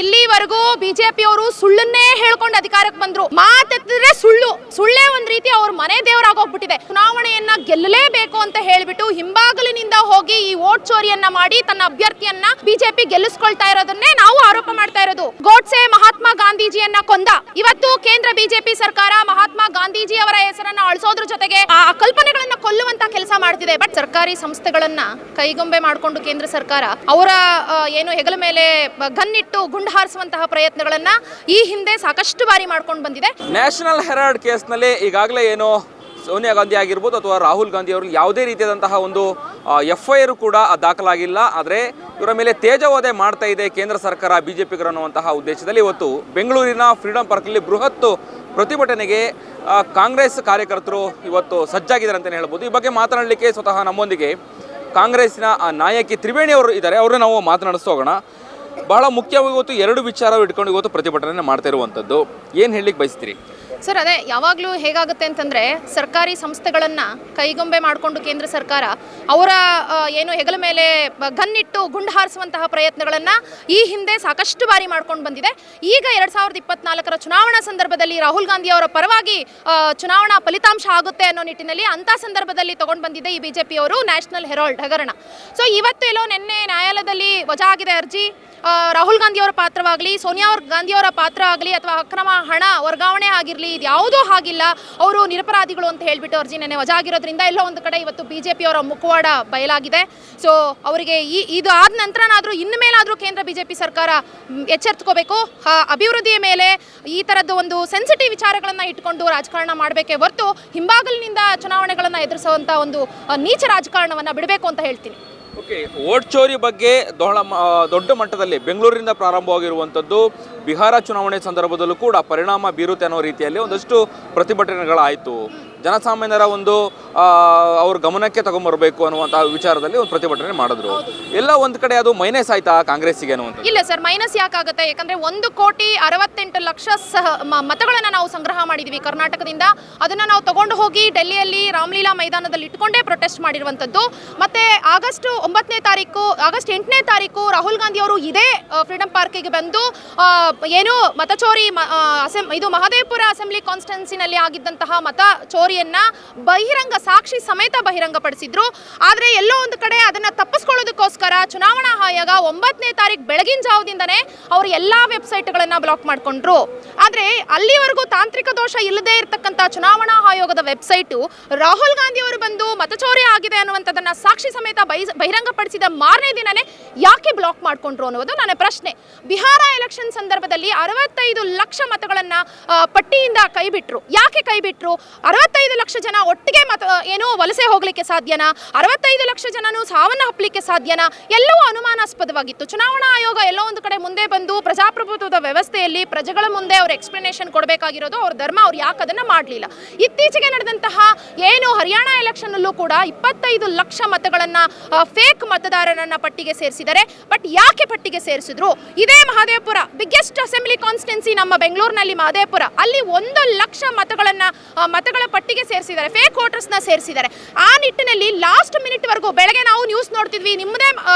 ಇಲ್ಲಿವರೆಗೂ ಬಿಜೆಪಿಯವರು ಸುಳ್ಳನ್ನೇ ಹೇಳ್ಕೊಂಡು ಅಧಿಕಾರಕ್ಕೆ ಬಂದ್ರು. ಮಾತೆತ್ತಿದ್ರೆ ಸುಳ್ಳೇ ಒಂದ್ ರೀತಿ ಅವ್ರ ಮನೆ ದೇವರಾಗೋಗ್ಬಿಟ್ಟಿದೆ. ಚುನಾವಣೆಯನ್ನ ಗೆಲ್ಲಲೇಬೇಕು ಅಂತ ಹೇಳ್ಬಿಟ್ಟು ಹಿಂಬಾಗಲಿನಿಂದ ಹೋಗಿ ಈ ವೋಟ್ ಚೋರಿಯನ್ನ ಮಾಡಿ ತನ್ನ ಅಭ್ಯರ್ಥಿಯನ್ನ ಬಿಜೆಪಿ ಗೆಲ್ಲಿಸ್ಕೊಳ್ತಾ ಇರೋದನ್ನೇ ನಾವು ಆರೋಪ ಮಾಡ್ತಾ ಇರೋದು. ಗೋಡ್ಸೆ ಮಹಾತ್ಮ ಗಾಂಧೀಜಿಯನ್ನ ಕೊಂದ. ಇವತ್ತು ಕೇಂದ್ರ ಬಿಜೆಪಿ ಸರ್ಕಾರ ಮಹಾತ್ಮ ಗಾಂಧೀಜಿ ಅವರ ಹೆಸರನ್ನ ಅಳಿಸೋದ್ರ ಜೊತೆಗೆ ಆ ಕಲ್ಪನೆಗಳನ್ನ ಕೊಲ್ಲುವಂತ ಕೆಲಸ ಮಾಡ್ತಿದೆ. ಬಟ್ ಸರ್ಕಾರಿ ಸಂಸ್ಥೆಗಳನ್ನ ಕೈಗೊಂಬೆ ಮಾಡಿಕೊಂಡು ಕೇಂದ್ರ ಸರ್ಕಾರ ಅವರ ಏನು ಹೆಗಲ ಮೇಲೆ ಗನ್ನಿಟ್ಟು ಗುಂಡು ಹಾರಿಸುವಂತಹ ಪ್ರಯತ್ನಗಳನ್ನ ಈ ಹಿಂದೆ ಸಾಕಷ್ಟು ಬಾರಿ ಮಾಡ್ಕೊಂಡು ಬಂದಿದೆ. ನ್ಯಾಷನಲ್ ಹೆರಾಲ್ಡ್ ಕೇಸ್ನಲ್ಲಿ ಈಗಾಗಲೇ ಏನು ಸೋನಿಯಾ ಗಾಂಧಿ ಆಗಿರ್ಬೋದು ಅಥವಾ ರಾಹುಲ್ ಗಾಂಧಿ ಅವರು ಯಾವುದೇ ರೀತಿಯಾದಂತಹ ಒಂದು FIR ಕೂಡ ದಾಖಲಾಗಿಲ್ಲ. ಆದರೆ ಇವರ ಮೇಲೆ ತೇಜೋವಧೆ ಮಾಡ್ತಾ ಇದೆ ಕೇಂದ್ರ ಸರ್ಕಾರ ಬಿಜೆಪಿಗರು ಅನ್ನುವಂತಹ ಉದ್ದೇಶದಲ್ಲಿ ಇವತ್ತು ಬೆಂಗಳೂರಿನ ಫ್ರೀಡಂ ಪಾರ್ಕ್ನಲ್ಲಿ ಬೃಹತ್ ಪ್ರತಿಭಟನೆಗೆ ಕಾಂಗ್ರೆಸ್ ಕಾರ್ಯಕರ್ತರು ಇವತ್ತು ಸಜ್ಜಾಗಿದ್ದಾರೆ ಅಂತಲೇ ಹೇಳ್ಬೋದು. ಈ ಬಗ್ಗೆ ಮಾತನಾಡಲಿಕ್ಕೆ ಸ್ವತಃ ನಮ್ಮೊಂದಿಗೆ ಕಾಂಗ್ರೆಸ್ಸಿನ ನಾಯಕಿ ತ್ರಿವೇಣಿ ಅವರು ಇದ್ದಾರೆ. ಅವರೇ ನಾವು ಮಾತನಾಡಿಸ್ತಾ ಹೋಗೋಣ. ಬಹಳ ಮುಖ್ಯವಾಗಿ ಇವತ್ತು ಎರಡು ವಿಚಾರ ಇಟ್ಕೊಂಡು ಇವತ್ತು ಪ್ರತಿಭಟನೆ ಮಾಡ್ತಾ ಇರುವಂಥದ್ದು. ಏನು ಹೇಳಲಿಕ್ಕೆ ಬಯಸ್ತೀರಿ ಸರ್? ಅದೇ ಯಾವಾಗಲೂ ಹೇಗಾಗುತ್ತೆ ಅಂತಂದರೆ ಸರ್ಕಾರಿ ಸಂಸ್ಥೆಗಳನ್ನು ಕೈಗೊಂಬೆ ಮಾಡಿಕೊಂಡು ಕೇಂದ್ರ ಸರ್ಕಾರ ಅವರ ಏನು ಹೆಗಲ ಮೇಲೆ ಗನ್ನಿಟ್ಟು ಗುಂಡು ಹಾರಿಸುವಂತಹ ಪ್ರಯತ್ನಗಳನ್ನು ಈ ಹಿಂದೆ ಸಾಕಷ್ಟು ಬಾರಿ ಮಾಡ್ಕೊಂಡು ಬಂದಿದೆ. ಈಗ 2024ರ ಚುನಾವಣಾ ಸಂದರ್ಭದಲ್ಲಿ ರಾಹುಲ್ ಗಾಂಧಿ ಅವರ ಪರವಾಗಿ ಚುನಾವಣಾ ಫಲಿತಾಂಶ ಆಗುತ್ತೆ ಅನ್ನೋ ನಿಟ್ಟಿನಲ್ಲಿ ಅಂಥ ಸಂದರ್ಭದಲ್ಲಿ ತಗೊಂಡು ಬಂದಿದೆ ಈ ಬಿಜೆಪಿಯವರು ನ್ಯಾಷನಲ್ ಹೆರಾಲ್ಡ್ ಹಗರಣ. ಸೊ ಇವತ್ತು ಎಲ್ಲೋ ನಿನ್ನೆ ನ್ಯಾಯಾಲಯದಲ್ಲಿ ವಜಾ ಆಗಿದೆ ಅರ್ಜಿ. ರಾಹುಲ್ ಗಾಂಧಿ ಅವರ ಪಾತ್ರವಾಗಲಿ, ಸೋನಿಯಾ ಗಾಂಧಿ ಅವರ ಪಾತ್ರ ಆಗಲಿ ಅಥವಾ ಅಕ್ರಮ ಹಣ ವರ್ಗಾವಣೆ ಆಗಿರಲಿ, ಇದು ಯಾವುದೂ ಆಗಿಲ್ಲ, ಅವರು ನಿರಪರಾಧಿಗಳು ಅಂತ ಹೇಳಿಬಿಟ್ಟು ಅರ್ಜಿ ನೆನೆ ವಜಾ ಆಗಿರೋದ್ರಿಂದ ಎಲ್ಲೋ ಒಂದು ಕಡೆ ಇವತ್ತು ಬಿಜೆಪಿಯವರ ಮುಖವಾಡ ಬಯಲಾಗಿದೆ. ಸೊ ಅವರಿಗೆ ಇದು ಆದ ನಂತರನಾದರೂ ಇನ್ನು ಮೇಲಾದರೂ ಕೇಂದ್ರ ಬಿಜೆಪಿ ಸರ್ಕಾರ ಎಚ್ಚೆತ್ತುಕೋಬೇಕು. ಅಭಿವೃದ್ಧಿಯ ಮೇಲೆ ಈ ಥರದ್ದು ಒಂದು ಸೆನ್ಸಿಟಿವ್ ವಿಚಾರಗಳನ್ನು ಇಟ್ಕೊಂಡು ರಾಜಕಾರಣ ಮಾಡಬೇಕೇ ಹೊರತು ಹಿಂಬಾಗಲಿನಿಂದ ಚುನಾವಣೆಗಳನ್ನು ಎದುರಿಸುವಂಥ ಒಂದು ನೀಚ ರಾಜಕಾರಣವನ್ನು ಬಿಡಬೇಕು ಅಂತ ಹೇಳ್ತೀನಿ. ಓಕೆ, ವೋಟ್ ಚೋರಿ ಬಗ್ಗೆ ದೊಡ್ಡ ಮಟ್ಟದಲ್ಲಿ ಬೆಂಗಳೂರಿನಿಂದ ಪ್ರಾರಂಭವಾಗಿರುವಂಥದ್ದು ಬಿಹಾರ ಚುನಾವಣೆ ಸಂದರ್ಭದಲ್ಲೂ ಕೂಡ ಪರಿಣಾಮ ಬೀರುತ್ತೆ ಅನ್ನೋ ರೀತಿಯಲ್ಲಿ ಒಂದಷ್ಟು ಪ್ರತಿಭಟನೆಗಳಾಯಿತು. ಜನಸಾಮಾನ್ಯರ ಒಂದು ಅವ್ರ ಗಮನಕ್ಕೆ ತಗೊಂಬರಬೇಕು ಅನ್ನುವಂತಹ ವಿಚಾರದಲ್ಲಿ ಒಂದು ಪ್ರತಿಭಟನೆ ಮಾಡಿದ್ರು. ಎಲ್ಲ ಒಂದು ಕಡೆ ಅದು ಮೈನಸ್ ಆಯ್ತಾ ಕಾಂಗ್ರೆಸ್ಸಿಗೆ ಅನ್ನುವಂಥದ್ದು? ಇಲ್ಲ ಸರ್, ಮೈನಸ್ ಯಾಕಾಗುತ್ತೆ? ಯಾಕಂದ್ರೆ 1,68,00,000 ಮತಗಳನ್ನು ನಾವು ಸಂಗ್ರಹ ಮಾಡಿದ್ವಿ ಕರ್ನಾಟಕದಿಂದ. ಅದನ್ನ ನಾವು ತಗೊಂಡು ಹೋಗಿ ಡೆಲ್ಲಿಯಲ್ಲಿ ರಾಮಲೀಲಾ ಮೈದಾನದಲ್ಲಿ ಇಟ್ಕೊಂಡೇ ಪ್ರೊಟೆಸ್ಟ್ ಮಾಡಿರುವಂಥದ್ದು. ಮತ್ತೆ ಆಗಸ್ಟ್ 8ನೇ ತಾರೀಕು ರಾಹುಲ್ ಗಾಂಧಿ ಅವರು ಇದೇ ಫ್ರೀಡಂ ಪಾರ್ಕಿಗೆ ಬಂದು ಏನು ಮತಚೋರಿ ಇದು ಮಹದೇವಪುರ ಅಸೆಂಬ್ಲಿ ಕಾನ್ಸ್ಟಿಟ್ಯೂನ್ಸಿನಲ್ಲಿ ಆಗಿದ್ದಂತಹ ಮತ ಚೋರಿಯನ್ನ ಬಹಿರಂಗ ಸಾಕ್ಷಿ ಸಮೇತ ಬಹಿರಂಗಪಡಿಸಿದ್ರು. ಆದರೆ ಎಲ್ಲೋ ಒಂದು ಕಡೆ ಅದನ್ನ ತಪ್ಪಿಸ್ಕೊಳ್ಳೋದಕ್ಕೋಸ್ಕರ ಚುನಾವಣಾ ಆಯೋಗ 9ನೇ ತಾರೀಕು ಬೆಳಗಿನ ಜಾವದಿಂದನೇ ಅವರು ಎಲ್ಲಾ ವೆಬ್ಸೈಟ್ಗಳನ್ನ ಬ್ಲಾಕ್ ಮಾಡಿಕೊಂಡ್ರು. ಆದರೆ ಅಲ್ಲಿವರೆಗೂ ತಾಂತ್ರಿಕ ದೋಷ ಇಲ್ಲದೆ ಇರತಕ್ಕಂಥ ಚುನಾವಣಾ ಆಯೋಗದ ವೆಬ್ಸೈಟು ರಾಹುಲ್ ಗಾಂಧಿ ಅವರು ಬಂದು ಮತಚೋರಿ ಆಗಿದೆ ಅನ್ನುವಂಥದ್ದನ್ನ ಸಾಕ್ಷಿ ಸಮೇತ ಬಹಿರಂಗಪಡಿಸಿದ ಮಾರನೇ ದಿನನೇ ಯಾಕೆ ಬ್ಲಾಕ್ ಮಾಡಿಕೊಂಡ್ರು ಅನ್ನೋದು ನನ್ನ ಪ್ರಶ್ನೆ. ಬಿಹಾರ ಎಲೆಕ್ಷನ್ ಸಂದರ್ಭದಲ್ಲಿ 65 ಲಕ್ಷ ಮತಗಳನ್ನ ಪಟ್ಟಿಯಿಂದ ಕೈಬಿಟ್ರು. ಯಾಕೆ ಕೈಬಿಟ್ರು? 65 ಲಕ್ಷ ಜನ ಒಟ್ಟಿಗೆ ಏನು ವಲಸೆ ಹೋಗ್ಲಿಕ್ಕೆ ಸಾಧ್ಯನಾ? 65 ಲಕ್ಷ ಜನನು ಸಾವನ್ನಪ್ಪಲಿಕ್ಕೆ ಸಾಧ್ಯನಾ? ಎಲ್ಲವೂ ಅನುಮಾನಾಸ್ಪದವಾಗಿತ್ತು. ಚುನಾವಣಾ ಆಯೋಗ ಎಲ್ಲೋ ಒಂದು ಕಡೆ ಮುಂದೆ ಬಂದು ಪ್ರಜಾಪ್ರಭುತ್ವದ ವ್ಯವಸ್ಥೆಯಲ್ಲಿ ಪ್ರಜೆಗಳ ಮುಂದೆ ಅವ್ರ ಎಕ್ಸ್ಪ್ಲನೇಷನ್ ಕೊಡಬೇಕಾಗಿರೋದು ಅವ್ರ ಧರ್ಮ. ಅವ್ರು ಯಾಕೆ ಅದನ್ನ ಮಾಡಲಿಲ್ಲ? ಇತ್ತೀಚೆಗೆ ನಡೆದಂತಹ ಏನು ಹರಿಯಾಣ ಎಲೆಕ್ಷನ್ ಅಲ್ಲೂ ಕೂಡ 25 ಲಕ್ಷ ಮತಗಳನ್ನ ಫೇಕ್ ಮತದಾರರನ್ನ ಪಟ್ಟಿಗೆ ಸೇರಿಸಿದ್ದಾರೆ. ಬಟ್ ಯಾಕೆ ಪಟ್ಟಿಗೆ ಸೇರಿಸಿದ್ರು? ಇದೇ ಮಹದೇವಪುರ ಬಿಗ್ಗೆಸ್ಟ್ ಅಸೆಂಬ್ಲಿ ಕಾನ್ಸ್ಟಿಟ್ಯೂನ್ಸಿ ನಮ್ಮ ಬೆಂಗಳೂರಿನಲ್ಲಿ ಮಹದೇವಪುರ, ಅಲ್ಲಿ 1 ಲಕ್ಷ ಮತಗಳ ಪಟ್ಟಿಗೆ ಸೇರಿಸಿದ್ದಾರೆ, ಫೇಕ್ ವೋಟರ್ಸ್ನ ಸೇರಿಸಿದ್ದಾರೆ. ಆ ನಿಟ್ಟಿನಲ್ಲಿ ಲಾಸ್ಟ್ ಮಿನಿಟ್ ವರೆಗೂ ಬೆಳಗ್ಗೆ ನಾವು ನ್ಯೂಸ್ ನೋಡ್ತಿದ್ವಿ, ನಿಮ್ಮದೇ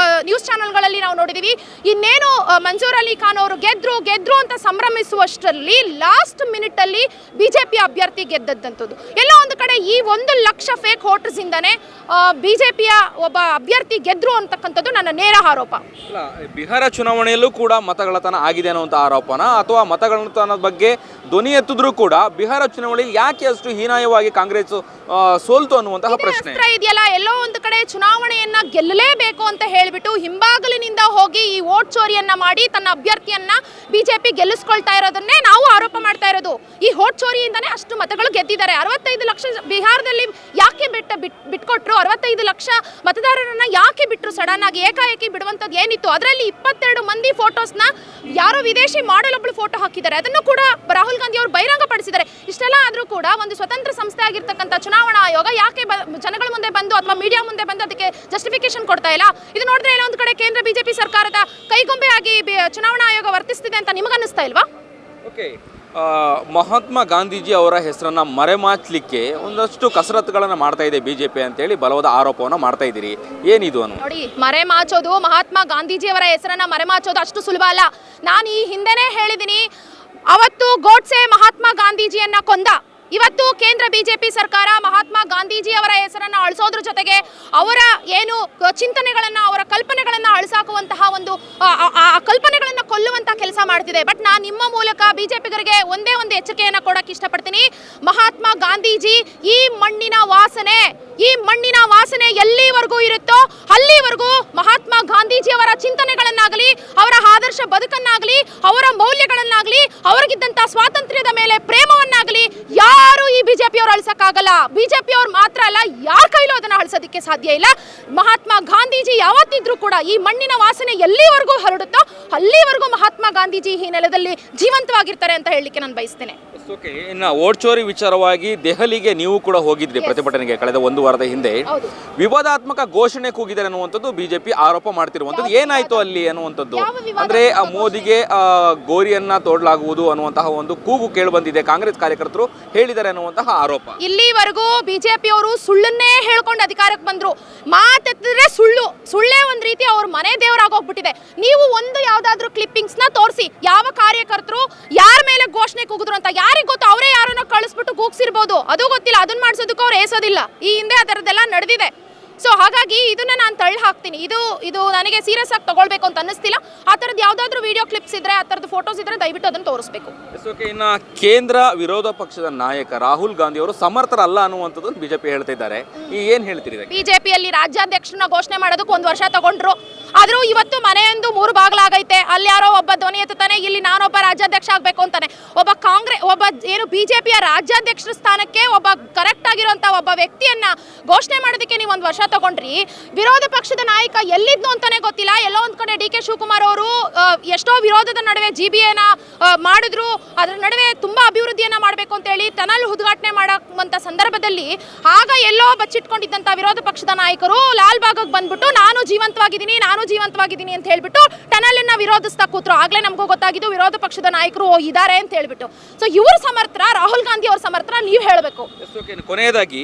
ನ್ಯೂಸ್ ಚಾನೆಲ್ಗಳಲ್ಲಿ ನಾವು ನೋಡಿದ್ವಿ. ಇನ್ನೇನು ಮನ್ಸೂರ್ ಅಲಿ ಖಾನ್ ಅವರು ಗೆದ್ರು ಅಂತ ಸಂಭ್ರಮಿಸುವಷ್ಟರಲ್ಲಿ ಲಾಸ್ಟ್ ಮಿನಿಟ್ ಅಲ್ಲಿ ಬಿಜೆಪಿ ಅಭ್ಯರ್ಥಿ ಗೆದ್ದದ್ದಂಥದ್ದು. ಎಲ್ಲೋ ಒಂದು ಕಡೆ ಈ 1 ಲಕ್ಷ ಫೇಕ್ ವೋಟರ್ಸ್ ಇಂದಾನೆ ಬಿಜೆಪಿಯ ಒಬ್ಬ ಅಭ್ಯರ್ಥಿ ಗೆದ್ರು ಅಂತಕ್ಕಂಥದ್ದು ನನ್ನ ನೇರ ಆರೋಪ. ಬಿಹಾರ ಚುನಾವಣೆಯಲ್ಲೂ ಕೂಡ ಮತಗಳತನ ಆಗಿದೆ ಅನ್ನುವಂಥ ಆರೋಪನ ಅಥವಾ ಮತಗಳತನದ ಬಗ್ಗೆ ಧ್ವನಿ ಎತ್ತಿದ್ರೂ ಕೂಡ ಬಿಹಾರ ಚುನಾವಣೆಯಲ್ಲಿ ಯಾಕೆ ಅಷ್ಟು ಹೀನಾಯವಾಗಿ ಕಾಂಗ್ರೆಸ್ ಸೋಲ್ತು ಅನ್ನುವಂತಹ ಪ್ರಶ್ನೆ ಇದೆಯಲ್ಲ. ಎಲ್ಲೋ ಒಂದು ಕಡೆ ಚುನಾವಣೆಯನ್ನ ಗೆಲ್ಲಲೇಬೇಕು ಅಂತ ಹೇಳಿಬಿಟ್ಟು ಹಿಂಬಾಗಲಿನಿಂದ ಹೋಗಿ ಈ ವೋಟ್ ಚೋರಿಯನ್ನ ಮಾಡಿ ತನ್ನ ಅಭ್ಯರ್ಥಿಯನ್ನ ಬಿಜೆಪಿ ಗೆಲ್ಲಿಸ್ಕೊಳ್ತಾ ಇರೋದನ್ನೇ ನಾವು ಆರೋಪ ಮಾಡ್ತಾ ಇರೋದು. ಈ ವೋಟ್ ಚೋರಿಯಿಂದಾನೇ ಅಷ್ಟು ಮತಗಳು ಗೆದ್ದಿದ್ದಾರೆ. 65 ಲಕ್ಷ ಬಿಹಾರದಲ್ಲಿ ಯಾಕೆ ಬಿಟ್ಕೊಟ್ರು? 65 ಲಕ್ಷ ಮತದಾರರನ್ನ ಯಾಕೆ ಬಿಟ್ರು? ಸಡನ್ ಆಗಿ ಏಕಾಏಕಿ ಬಿಡುವಂಥದ್ದು ಏನಿತ್ತು? ಅದರಲ್ಲಿ 22 ಮಂದಿ ಫೋಟೋಸ್ನ ಯಾರೋ ವಿದೇಶಿ ಮಾಡೆಲ್ ಒಬ್ಬಳು ಫೋಟೋ ಹಾಕಿದ್ದಾರೆ. ಅದನ್ನು ಕೂಡ ರಾಹುಲ್ ಗಾಂಧಿ ಅವರು ಬಹಿರಂಗಪಡಿಸಿದ್ದಾರೆ. ಇಷ್ಟೆಲ್ಲ ಆದರೂ ಕೂಡ ಒಂದು ಸ್ವತಂತ್ರ ಸಂಸ್ಥೆ ಆಗಿರ್ತಕ್ಕಂಥ ಚುನಾವಣಾ ಆಯೋಗ ಯಾಕೆ ಜನಗಳ ಮುಂದೆ ಬಂದು ಅಥವಾ ಮೀಡಿಯಾ ಮುಂದೆ ಬಂದು ಅದಕ್ಕೆ ಜಸ್ಟಿಫಿಕೇಶನ್ ಕೊಡ್ತಾ ಇಲ್ಲ? ಇದು ನೋಡಿದ್ರೆ ಎಲ್ಲ ಒಂದು ಕಡೆ ಕೇಂದ್ರ ಬಿಜೆಪಿ ಸರ್ಕಾರದ ಕೈಗೊಂಬೆ ಆಗಿ ಚುನಾವಣಾ ಆಯೋಗ ವರ್ತಿಸ್ತಿದೆ ಅಂತ ನಿಮಗನ್ನಿಸ್ತಾ ಇಲ್ವಾ? ಓಕೆ, ಮಹಾತ್ಮ ಗಾಂಧೀಜಿ ಅವರ ಹೆಸರನ್ನ ಮರೆಮಾಚಲಿಕ್ಕೆ ಒಂದಷ್ಟು ಕಸರತ್ತುಗಳನ್ನು ಮಾಡ್ತಾ ಇದೆ ಬಿಜೆಪಿ ಅಂತೇಳಿ ಬಲವಾದ ಆರೋಪವನ್ನು ಮಾಡ್ತಾ ಇದ್ದೀರಿ, ಏನಿದು ಅನ್ನು? ನೋಡಿ, ಮರೆಮಾಚೋದು, ಮಹಾತ್ಮ ಗಾಂಧೀಜಿಯವರ ಹೆಸರನ್ನ ಮರೆಮಾಚೋದು ಅಷ್ಟು ಸುಲಭ ಅಲ್ಲ. ನಾನು ಈ ಹಿಂದೆನೇ ಹೇಳಿದ್ದೀನಿ, ಅವತ್ತು ಗೋಡ್ಸೆ ಮಹಾತ್ಮ ಗಾಂಧೀಜಿಯನ್ನ ಕೊಂದ. ಇವತ್ತು ಕೇಂದ್ರ ಬಿಜೆಪಿ ಸರ್ಕಾರ ಮಹಾತ್ಮ ಗಾಂಧೀಜಿಯವರ ಹೆಸರನ್ನು ಅಳಿಸೋದ್ರ ಜೊತೆಗೆ ಅವರ ಏನು ಚಿಂತನೆಗಳನ್ನ, ಅವರ ಕಲ್ಪನೆಗಳನ್ನ ಅಳಿಸಾಕುವಂತಹ ಒಂದು ಕಲ್ಪನೆಗಳನ್ನ ಕೊಲ್ಲುವಂತಹ ಕೆಲಸ ಮಾಡ್ತಿದೆ. ಬಟ್ ನಾನು ನಿಮ್ಮ ಮೂಲಕ ಬಿಜೆಪಿಗರಿಗೆ ಒಂದೇ ಒಂದು ಎಚ್ಚರಿಕೆಯನ್ನ ಕೊಡಕ್ಕೆ ಇಷ್ಟಪಡ್ತೀನಿ. ಮಹಾತ್ಮ ಗಾಂಧೀಜಿ ಈ ಮಣ್ಣಿನ ವಾಸನೆ ಎಲ್ಲಿವರೆಗೂ ಇರುತ್ತೋ ಅಲ್ಲಿವರೆಗೂ ಮಹಾತ್ಮ ಗಾಂಧೀಜಿಯವರ ಚಿಂತನೆಗಳನ್ನಾಗಲಿ, ಅವರ ಆದರ್ಶ ಬದುಕನ್ನಾಗಲಿ, ಅವರ ಮೌಲ್ಯಗಳನ್ನಾಗಲಿ, ಅವರಿಗಿದ್ದಂತಹ ಸ್ವಾತಂತ್ರ್ಯದ ಮೇಲೆ ಪ್ರೇಮವನ್ನಾಗಲಿ ಯಾರು ಈ ಬಿಜೆಪಿಯವರು ಅಳಿಸಕ್ಕಾಗಲ್ಲ. ಬಿಜೆಪಿಯವರು ಮಾತ್ರ ಅಲ್ಲ, ಯಾರ ಕೈಲೂ ಅದನ್ನ ಅಳಿಸೋದಕ್ಕೆ ಸಾಧ್ಯ ಇಲ್ಲ. ಮಹಾತ್ಮ ಗಾಂಧೀಜಿ ಯಾವತ್ತಿದ್ರೂ ಕೂಡ ಈ ಮಣ್ಣಿನ ವಾಸನೆ ಎಲ್ಲಿವರೆಗೂ ಹರಡುತ್ತೋ ಅಲ್ಲಿವರೆಗೂ ಮಹಾತ್ಮ ಗಾಂಧೀಜಿ ಈ ನೆಲದಲ್ಲಿ ಜೀವಂತವಾಗಿರ್ತಾರೆ ಅಂತ ಹೇಳಲಿಕ್ಕೆ ನಾನು ಬಯಸ್ತೇನೆ. ಓಕೆ, ಇನ್ನು ಓಟ್ಚೋರಿ ವಿಚಾರವಾಗಿ ದೆಹಲಿಗೆ ನೀವು ಕೂಡ ಹೋಗಿದ್ರಿ ಪ್ರತಿಭಟನೆಗೆ ಕಳೆದ ಒಂದು ವಾರದ ಹಿಂದೆ. ವಿವಾದಾತ್ಮಕ ಘೋಷಣೆ ಕೂಗಿದ್ದಾರೆ ಅನ್ನುವಂಥದ್ದು ಬಿಜೆಪಿ ಆರೋಪ ಮಾಡ್ತಿರುವಂಥದ್ದು. ಏನಾಯ್ತು ಅಲ್ಲಿ ಅನ್ನುವಂಥದ್ದು? ಅಂದ್ರೆ ಮೋದಿಗೆ ಗೋರಿಯನ್ನ ತೋಡಲಾಗುವುದು ಅನ್ನುವಂತಹ ಒಂದು ಕೂಗು ಕೇಳಿ ಬಂದಿದೆ, ಕಾಂಗ್ರೆಸ್ ಕಾರ್ಯಕರ್ತರು ಹೇಳಿದ್ದಾರೆ ಅನ್ನುವಂತಹ ಆರೋಪ. ಇಲ್ಲಿವರೆಗೂ ಬಿಜೆಪಿಯವರು ಸುಳ್ಳನ್ನೇ ಹೇಳ್ಕೊಂಡು ಅಧಿಕಾರಕ್ಕೆ ಬಂದ್ರು. ಮಾತೆತ್ತಿದ್ರೆ ಸುಳ್ಳೇ ಒಂದ್ ರೀತಿ ಅವ್ರ ಮನೆ ದೇವರಾಗೋಗ್ಬಿಟ್ಟಿದೆ. ನೀವು ಒಂದು ಯಾವ್ದಾದ್ರು ಕ್ಲಿಪ್ಪಿಂಗ್ಸ್ ನ ತೋರಿಸಿ, ಯಾವ ಕಾರ್ಯಕರ್ತರು ಯಾರ ಮೇಲೆ ಘೋಷಣೆ ಕೂಗಿದ್ರು ಅಂತ ಯಾರಿಗೆ ಗೊತ್ತು? ಅವರೇ ಯಾರನ್ನ ಕಳಿಸ್ಬಿಟ್ಟು ಕೂಗ್ಸಿರ್ಬೋದು, ಅದು ಗೊತ್ತಿಲ್ಲ. ಅದನ್ನ ಮಾಡಿಸೋದಕ್ಕೂ ಅವ್ರು ಏಸೋದಿಲ್ಲ. ಈ ಹಿಂದೆ ಅದರದ್ದೆಲ್ಲ ನಡೆದಿದೆ. ಸೊ ಹಾಗಾಗಿ ಇದನ್ನ ನಾನು ತಳ್ಳಿ ಹಾಕ್ತೀನಿ. ಇದು ನನಗೆ ಸೀರಿಯಸ್ ಆಗಿ ತಗೊಳ್ಬೇಕು ಅಂತ ಅನ್ನಿಸ್ತಿಲ್ಲ. ಆ ಥರದ್ದು ಯಾವ್ದಾದ್ರು ವಿಡಿಯೋ ಕ್ಲಿಪ್ಸ್ ಇದ್ರೆ, ಆ ಥರದ್ದು ಫೋಟೋಸ್ ಇದ್ರೆ ದಯವಿಟ್ಟು ಅದನ್ನು ತೋರಿಸ್ಬೇಕು. ಇನ್ನು ಕೇಂದ್ರ ವಿರೋಧ ಪಕ್ಷದ ನಾಯಕ ರಾಹುಲ್ ಗಾಂಧಿ ಅವರು ಸಮರ್ಥರಲ್ಲ ಅನ್ನುವಂಥದ್ದು ಬಿಜೆಪಿ ಹೇಳ್ತಾ ಇದ್ದಾರೆ. ಏನ್ ಹೇಳ್ತೀರಿ? ಬಿಜೆಪಿಯಲ್ಲಿ ರಾಜ್ಯಾಧ್ಯಕ್ಷರನ್ನ ಘೋಷಣೆ ಮಾಡೋದಕ್ಕೆ 1 ವರ್ಷ ತಗೊಂಡ್ರು. ಆದ್ರೂ ಇವತ್ತು ಮನೆಯೊಂದು 3 ಬಾಗ್ಲಾಗೈತೆ. ಅಲ್ಲಿ ಯಾರೋ ಒಬ್ಬ ಧ್ವನಿ ಎತ್ತಾನೆ, ಇಲ್ಲಿ ನಾನೊಬ್ಬ ರಾಜ್ಯಾಧ್ಯಕ್ಷ ಆಗ್ಬೇಕು ಅಂತಾನೆ. ಒಬ್ಬ ಏನು ಬಿಜೆಪಿಯ ರಾಜ್ಯಾಧ್ಯಕ್ಷರ ಸ್ಥಾನಕ್ಕೆ ಒಬ್ಬ ಕರೆಕ್ಟ್ ಆಗಿರುವಂತ ಒಬ್ಬ ವ್ಯಕ್ತಿಯನ್ನ ಘೋಷಣೆ ಮಾಡೋದಕ್ಕೆ ನೀವು 1 ವರ್ಷ ತಗೊಂಡ್ರಿ. ವಿರೋಧ ಪಕ್ಷದ ನಾಯಕ ಎಲ್ಲಿದ್ನು ಅಂತಾನೆ ಗೊತ್ತಿಲ್ಲ. ಎಲ್ಲೋ ಒಂದ್ ಕಡೆ ಡಿ ಕೆ ಶಿವಕುಮಾರ್ ಅವರು ಎಷ್ಟೋ ವಿರೋಧದ ನಡುವೆ GBAನ ಮಾಡಿದ್ರು. ಅದರ ನಡುವೆ ತುಂಬಾ ಅಭಿವೃದ್ಧಿಯನ್ನ ಮಾಡಬೇಕು ಅಂತ ಹೇಳಿ ಟನಲ್ ಉದ್ಘಾಟನೆ ಮಾಡುವಂತ ಸಂದರ್ಭದಲ್ಲಿ ಆಗ ಎಲ್ಲೋ ಬಚ್ಚಿಟ್ಕೊಂಡಿದ್ದಂತ ವಿರೋಧ ಪಕ್ಷದ ನಾಯಕರು ಲಾಲ್ ಬಾಗ್ಗೆ ಬಂದ್ಬಿಟ್ಟು ನಾನು ಜೀವಂತವಾಗಿದ್ದೀನಿ ಅಂತ ಹೇಳ್ಬಿಟ್ಟು ಟನಲ್ ಅನ್ನ ವಿರೋಧಿಸ್ತಾ ಕೂತ್ರು. ಆಗ್ಲೇ ನಮಗೂ ಗೊತ್ತಾಗಿದ್ದು ವಿರೋಧ ಪಕ್ಷದ ನಾಯಕರು ಇದ್ದಾರೆ ಅಂತ ಹೇಳ್ಬಿಟ್ಟು. ಸೊ ಇವ್ರ ಸಮರ್ಥ, ರಾಹುಲ್ ಗಾಂಧಿ ಅವ್ರ ಸಮರ್ಥ ನೀವು ಹೇಳಬೇಕು. ಕೊನೆಯದಾಗಿ,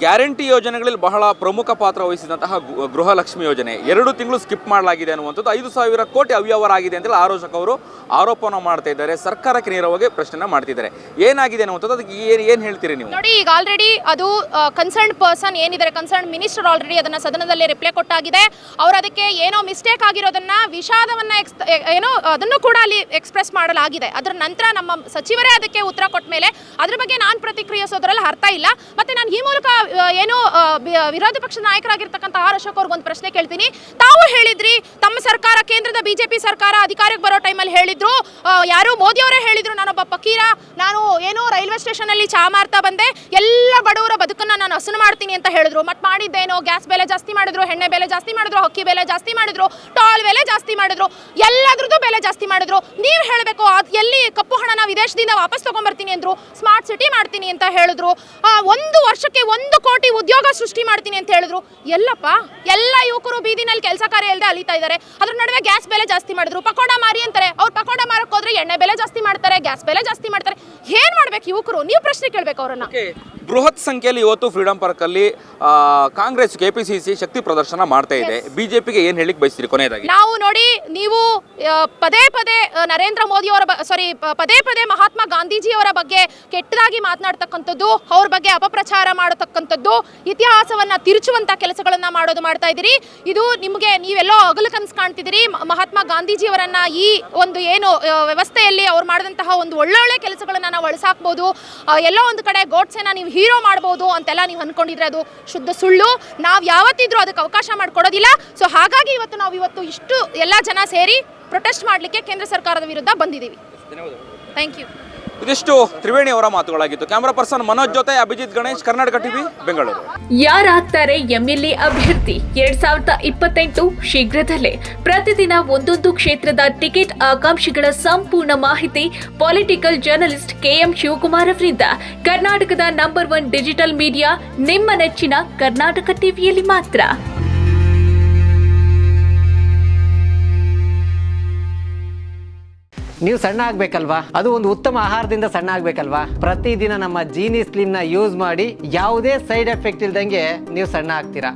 ಗ್ಯಾರಂಟಿ ಯೋಜನೆಗಳಲ್ಲಿ ಬಹಳ ಪ್ರಮುಖ ಪಾತ್ರ ವಹಿಸಿದಂತಹ ಗೃಹಲಕ್ಷ್ಮಿ ಯೋಜನೆ 2 ತಿಂಗಳು ಸ್ಕಿಪ್ ಮಾಡಲಾಗಿದೆ ಅನ್ನುವಂಥದ್ದು. 5,000 ಕೋಟಿ ಅವ್ಯವಹಾರ ಆಗಿದೆ ಅಂತೇಳಿ ಆರೋಪಕರು ಆರೋಪನ ಮಾಡ್ತಾ ಇದ್ದಾರೆ. ಸರ್ಕಾರಕ್ಕೆ ನೇರವಾಗಿ ಪ್ರಶ್ನೆ ಮಾಡ್ತಿದ್ದಾರೆ. ಏನಾಗಿದೆ ಅನ್ನುವಂಥದ್ದು, ಅದಕ್ಕೆ ಏನು ಹೇಳ್ತೀರಿ ನೀವು? ನೋಡಿ, ಈಗ ಆಲ್ರೆಡಿ ಅದು ಕನ್ಸರ್ನ್ ಪರ್ಸನ್ ಏನಿದ್ದಾರೆ, ಕನ್ಸರ್ನ್ ಮಿನಿಸ್ಟರ್ ಆಲ್ರೆಡಿ ಅದನ್ನ ಸದನದಲ್ಲಿ ರಿಪ್ಲೈ ಕೊಟ್ಟಾಗಿದೆ. ಅವ್ರು ಅದಕ್ಕೆ ಏನೋ ಮಿಸ್ಟೇಕ್ ಆಗಿರೋದನ್ನ, ವಿಷಾದವನ್ನ ಅದನ್ನು ಕೂಡ ಅಲ್ಲಿ ಎಕ್ಸ್ಪ್ರೆಸ್ ಮಾಡಲಾಗಿದೆ. ಅದರ ನಂತರ ನಮ್ಮ ಸಚಿವರೇ ಅದಕ್ಕೆ ಉತ್ತರ ಕೊಟ್ಟ ಮೇಲೆ ಅದ್ರ ಬಗ್ಗೆ ನಾನು ಪ್ರತಿಕ್ರಿಯಿಸೋದ್ರಲ್ಲಿ ಅರ್ಥ ಇಲ್ಲ. ಮತ್ತೆ ನಾನು ಈ ಮೂಲಕ ಏನು ವಿರೋಧ ಪಕ್ಷದ ನಾಯಕರಾಗಿರ್ತಕ್ಕಂಥ ಆರ್ ಅಶೋಕ್ ಅವ್ರಿಗೆ ಒಂದು ಪ್ರಶ್ನೆ ಕೇಳ್ತೀನಿ. ತಾವು ಹೇಳಿದ್ರಿ ತಮ್ಮ ಸರ್ಕಾರ, ಕೇಂದ್ರದ ಬಿಜೆಪಿ ಸರ್ಕಾರ ಅಧಿಕಾರಕ್ಕೆ ಬರೋ ಟೈಮಲ್ಲಿ ಹೇಳಿದ್ರು, ಯಾರು ಮೋದಿ ಅವರೇ ಹೇಳಿದ್ರು, ನಾನೊಬ್ಬ ಫಕೀರ, ನಾನು ಏನು ರೈಲ್ವೆ ಸ್ಟೇಷನ್ ಅಲ್ಲಿ ಚಾ ಮಾರ್ತಾ ಬಂದೆ, ಎಲ್ಲ ಬಡವರ ಬದುಕನ್ನ ನಾನು ಹಸನು ಮಾಡ್ತೀನಿ ಅಂತ ಹೇಳಿದ್ರು. ಮತ್ ಮಾಡಿದ್ದೇನೋ, ಗ್ಯಾಸ್ ಬೆಲೆ ಜಾಸ್ತಿ ಮಾಡಿದ್ರು, ಎಣ್ಣೆ ಬೆಲೆ ಜಾಸ್ತಿ ಮಾಡಿದ್ರು, ಅಕ್ಕಿ ಬೆಲೆ ಜಾಸ್ತಿ ಮಾಡಿದ್ರು, ಟೋಲ್ ಬೆಲೆ ಜಾಸ್ತಿ ಮಾಡಿದ್ರು, ಎಲ್ಲದ್ರದ್ದು ಬೆಲೆ ಜಾಸ್ತಿ ಮಾಡಿದ್ರು. ನೀವು ಹೇಳಬೇಕು, ಎಲ್ಲಿ ಕಪ್ಪು ಹಣನ ವಿದೇಶದಿಂದ ವಾಪಸ್ ತಗೊಂಡ್ಬರ್ತೀನಿ ಅಂದ್ರು, ಸ್ಮಾರ್ಟ್ ಸಿಟಿ ಮಾಡ್ತೀನಿ ಅಂತ ಹೇಳಿದ್ರು, 1 ವರ್ಷಕ್ಕೆ 1 ಕೋಟಿ ಉದ್ಯೋಗ ಸೃಷ್ಟಿ ಮಾಡ್ತೀನಿ ಅಂತ ಹೇಳಿದ್ರು. ಎಲ್ಲಪ್ಪ, ಎಲ್ಲ ಯುವಕರು ಬೀದಿನಲ್ಲಿ ಕೆಲಸ ಕಾರ್ಯ ಇಲ್ಲದೆ ಅಲಿತಾ ಇದ್ದಾರೆ. ಅದ್ರ ನಡುವೆ ಗ್ಯಾಸ್ ಬೆಲೆ ಜಾಸ್ತಿ ಮಾಡಿದ್ರು. ಪಕೋಡ ಮಾರಿ ಅಂತಾರೆ. ಅವ್ರು ಪಕೋಡ ಮಾರಕ್ ಹೋದ್ರೆ ಎಣ್ಣೆ ಬೆಲೆ ಜಾಸ್ತಿ ಮಾಡ್ತಾರೆ, ಗ್ಯಾಸ್ ಬೆಲೆ ಜಾಸ್ತಿ ಮಾಡ್ತಾರೆ. ಏನ್ ಮಾಡ್ಬೇಕು ಯುವಕರು? ನೀವು ಪ್ರಶ್ನೆ ಕೇಳ್ಬೇಕು ಅವರನ್ನ. ಬೃಹತ್ ಸಂಖ್ಯೆಯಲ್ಲಿ ಇವತ್ತು ಫ್ರೀಡಂ ಪಾರ್ಕ್ ಅಲ್ಲಿ ಕಾಂಗ್ರೆಸ್ ಕೆಪಿಸಿಸಿ ಶಕ್ತಿ ಪ್ರದರ್ಶನ ಮಾಡ್ತಾ ಇದೆ. ಬಿಜೆಪಿಗೆ ಏನ್ ಹೇಳಿಕ್ ಬಯಸ್ತೀರಿ ಕೊನೆಯದಾಗಿ? ನಾವು ನೋಡಿ, ನೀವು ಪದೇ ನರೇಂದ್ರ ಮೋದಿ ಅವರ ಪದೇ ಮಹಾತ್ಮ ಗಾಂಧೀಜಿಯವರ ಬಗ್ಗೆ ಕೆಟ್ಟದಾಗಿ ಮಾತನಾಡ್ತಕ್ಕಂಥದ್ದು, ಅವ್ರ ಬಗ್ಗೆ ಅಪಪ್ರಚಾರ ಮಾಡತಕ್ಕಂಥದ್ದು, ಇತಿಹಾಸವನ್ನ ತಿರುಚುವಂತ ಕೆಲಸಗಳನ್ನ ಮಾಡ್ತಾ ಇದ್ದೀರಿ. ಇದು ನಿಮಗೆ ನೀವೆಲ್ಲೋ ಅಗಲು ಕನಸು ಕಾಣ್ತಿದ್ದೀರಿ. ಮಹಾತ್ಮ ಗಾಂಧೀಜಿಯವರನ್ನ ಈ ಒಂದು ಏನು ವ್ಯವಸ್ಥೆಯಲ್ಲಿ ಅವ್ರು ಮಾಡಿದಂತಹ ಒಂದು ಒಳ್ಳೊಳ್ಳೆ ಕೆಲಸಗಳನ್ನ ನಾವು ಅಳಿಸಾಕ್ಬೋದು, ಎಲ್ಲೋ ಒಂದು ಕಡೆ ಗೋಡ್ಸೆನ ನೀವು ಹೀರೋ ಮಾಡ್ಬೋದು ಅಂತೆಲ್ಲ ನೀವು ಅನ್ಕೊಂಡಿದ್ರೆ ಅದು ಶುದ್ಧ ಸುಳ್ಳು. ನಾವು ಯಾವತ್ತಿದ್ರೂ ಅದಕ್ಕೆ ಅವಕಾಶ ಮಾಡಿಕೊಡೋದಿಲ್ಲ. ಸೊ ಹಾಗಾಗಿ ಇವತ್ತು ಇಷ್ಟು ಎಲ್ಲ ಜನ ಸೇರಿ ಪ್ರೊಟೆಸ್ಟ್ ಮಾಡಲಿಕ್ಕೆ ಕೇಂದ್ರ ಸರ್ಕಾರದ ವಿರುದ್ಧ ಬಂದಿದ್ದೀವಿ. Thank you. ಇದಿಷ್ಟು ತ್ರಿವೇಣಿ ಅವರ ಮಾತುಗಳಾಗಿತ್ತು. ಕ್ಯಾಮರಾ ಪರ್ಸನ್ ಮನೋಜ್ ಜೊತೆ ಅಭಿಜಿತ್ ಗಣೇಶ್, ಕರ್ನಾಟಕ ಟಿವಿ, ಬೆಂಗಳೂರು. ಯಾರಾಗ್ತಾರೆ MLA ಅಭ್ಯರ್ಥಿ 2028 ಶೀಘ್ರದಲ್ಲೇ. ಪ್ರತಿದಿನ ಒಂದೊಂದು ಕ್ಷೇತ್ರದ ಟಿಕೆಟ್ ಆಕಾಂಕ್ಷಿಗಳ ಸಂಪೂರ್ಣ ಮಾಹಿತಿ ಪೊಲಿಟಿಕಲ್ ಜರ್ನಲಿಸ್ಟ್ KM ಶಿವಕುಮಾರ್ ಅವರಿಂದ. ಕರ್ನಾಟಕದ ನಂಬರ್ 1 ಡಿಜಿಟಲ್ ಮೀಡಿಯಾ ನಿಮ್ಮ ನೆಚ್ಚಿನ ಕರ್ನಾಟಕ ಟಿವಿಯಲ್ಲಿ ಮಾತ್ರ. ನೀವು ಸಣ್ಣ ಆಗ್ಬೇಕಲ್ವಾ, ಅದು ಒಂದು ಉತ್ತಮ ಆಹಾರದಿಂದ ಸಣ್ಣ ಆಗ್ಬೇಕಲ್ವಾ. ಪ್ರತಿದಿನ ನಮ್ಮ ಜೀನಿ ಸ್ಲಿಮ್ ನ ಯೂಸ್ ಮಾಡಿ ಯಾವುದೇ ಸೈಡ್ ಎಫೆಕ್ಟ್ ಇಲ್ದಂಗೆ ನೀವು ಸಣ್ಣ ಆಗ್ತೀರಾ.